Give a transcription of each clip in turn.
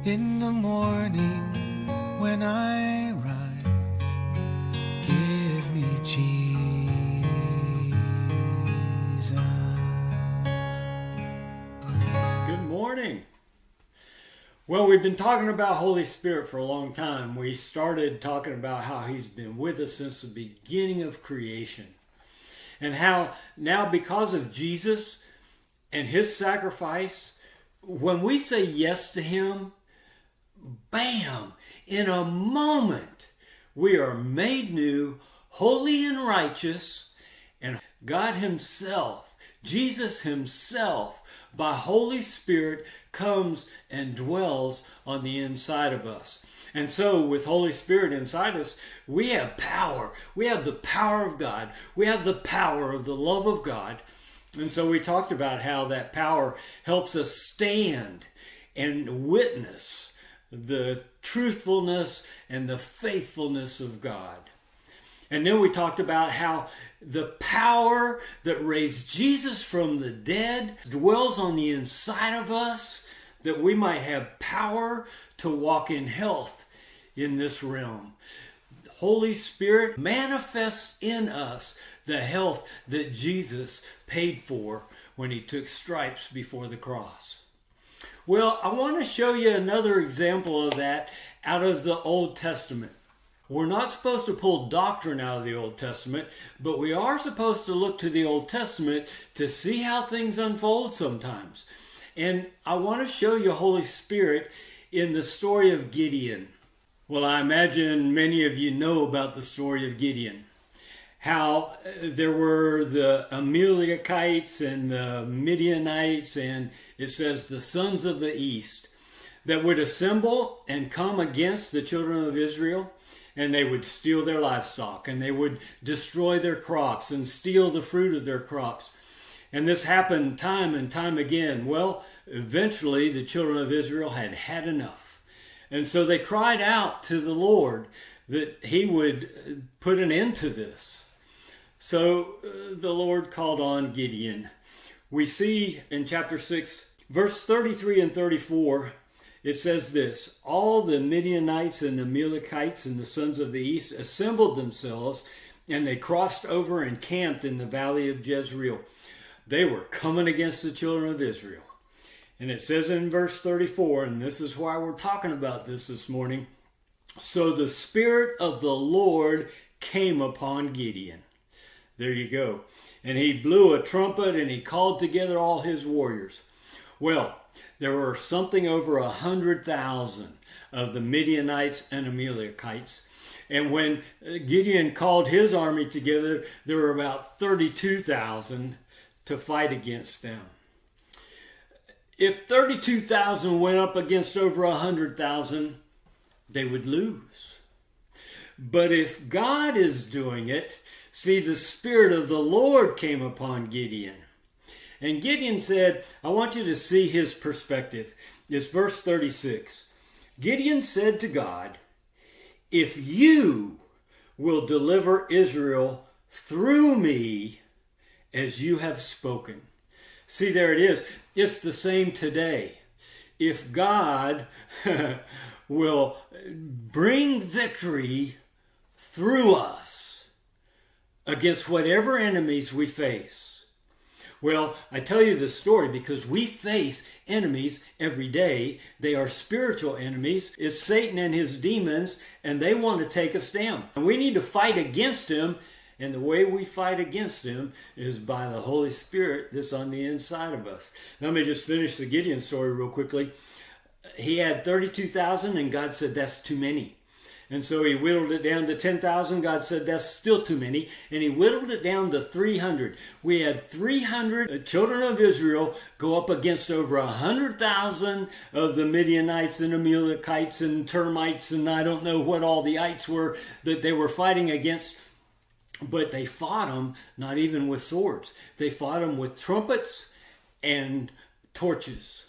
In the morning when I rise, give me Jesus. Good morning. Well, we've been talking about Holy Spirit for a long time. We started talking about how He's been with us since the beginning of creation. And how now, because of Jesus and His sacrifice, when we say yes to Him, bam, in a moment, we are made new, holy and righteous, and God Himself, Jesus Himself, by Holy Spirit, comes and dwells on the inside of us. And so with Holy Spirit inside us, we have power. We have the power of God. We have the power of the love of God. And so we talked about how that power helps us stand and witness the truthfulness and the faithfulness of God. And then we talked about how the power that raised Jesus from the dead dwells on the inside of us, that we might have power to walk in health in this realm. Holy Spirit manifests in us the health that Jesus paid for when He took stripes before the cross. Well, I want to show you another example of that out of the Old Testament. We're not supposed to pull doctrine out of the Old Testament, but we are supposed to look to the Old Testament to see how things unfold sometimes. And I want to show you Holy Spirit in the story of Gideon. Well, I imagine many of you know about the story of Gideon. How there were the Amalekites and the Midianites, and it says the sons of the east, that would assemble and come against the children of Israel, and they would steal their livestock, and they would destroy their crops and steal the fruit of their crops. And this happened time and time again. Well, eventually the children of Israel had had enough. And so they cried out to the Lord that He would put an end to this. So the Lord called on Gideon. We see in chapter 6, verse 33 and 34, it says this: all the Midianites and the Amalekites and the sons of the east assembled themselves, and they crossed over and camped in the valley of Jezreel. They were coming against the children of Israel. And it says in verse 34, and this is why we're talking about this morning, so the Spirit of the Lord came upon Gideon. There you go. And he blew a trumpet and he called together all his warriors. Well, there were something over 100,000 of the Midianites and Amalekites. And when Gideon called his army together, there were about 32,000 to fight against them. If 32,000 went up against over 100,000, they would lose. But if God is doing it, see, the Spirit of the Lord came upon Gideon. And Gideon said, I want you to see his perspective. It's verse 36. Gideon said to God, if you will deliver Israel through me as you have spoken. See, there it is. It's the same today. If God will bring victory through us against whatever enemies we face. Well, I tell you this story because we face enemies every day. They are spiritual enemies. It's Satan and his demons, and they want to take us down. And we need to fight against him, and the way we fight against him is by the Holy Spirit that's on the inside of us. Let me just finish the Gideon story real quickly. He had 32,000, and God said, that's too many. And so he whittled it down to 10,000. God said, that's still too many. And he whittled it down to 300. We had 300 children of Israel go up against over 100,000 of the Midianites and Amalekites and termites, and I don't know what all the ites were that they were fighting against. But they fought them not even with swords. They fought them with trumpets and torches.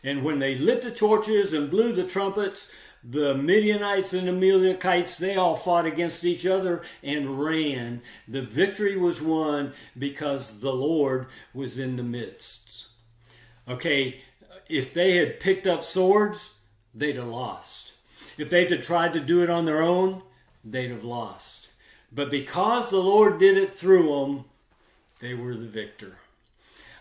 And when they lit the torches and blew the trumpets, the Midianites and Amalekites, they all fought against each other and ran. The victory was won because the Lord was in the midst. Okay, if they had picked up swords, they'd have lost. If they'd have tried to do it on their own, they'd have lost. But because the Lord did it through them, they were the victor.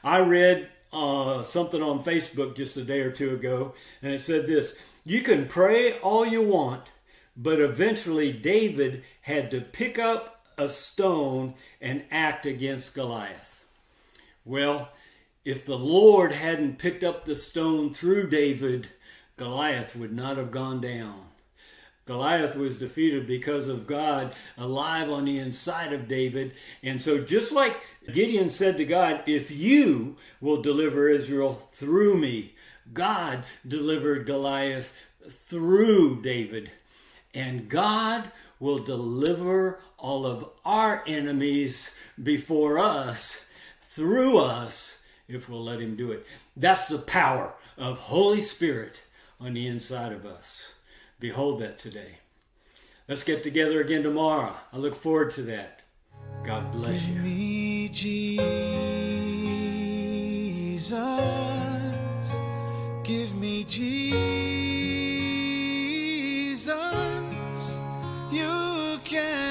I read something on Facebook just a day or two ago, and it said this: you can pray all you want, but eventually David had to pick up a stone and act against Goliath. Well, if the Lord hadn't picked up the stone through David, Goliath would not have gone down. Goliath was defeated because of God alive on the inside of David. And so just like Gideon said to God, if you will deliver Israel through me, God delivered Goliath through David. And God will deliver all of our enemies before us, through us, if we'll let him do it. That's the power of Holy Spirit on the inside of us. Behold that today. Let's get together again tomorrow. I look forward to that. God bless you. Give me Jesus. Give me Jesus. You can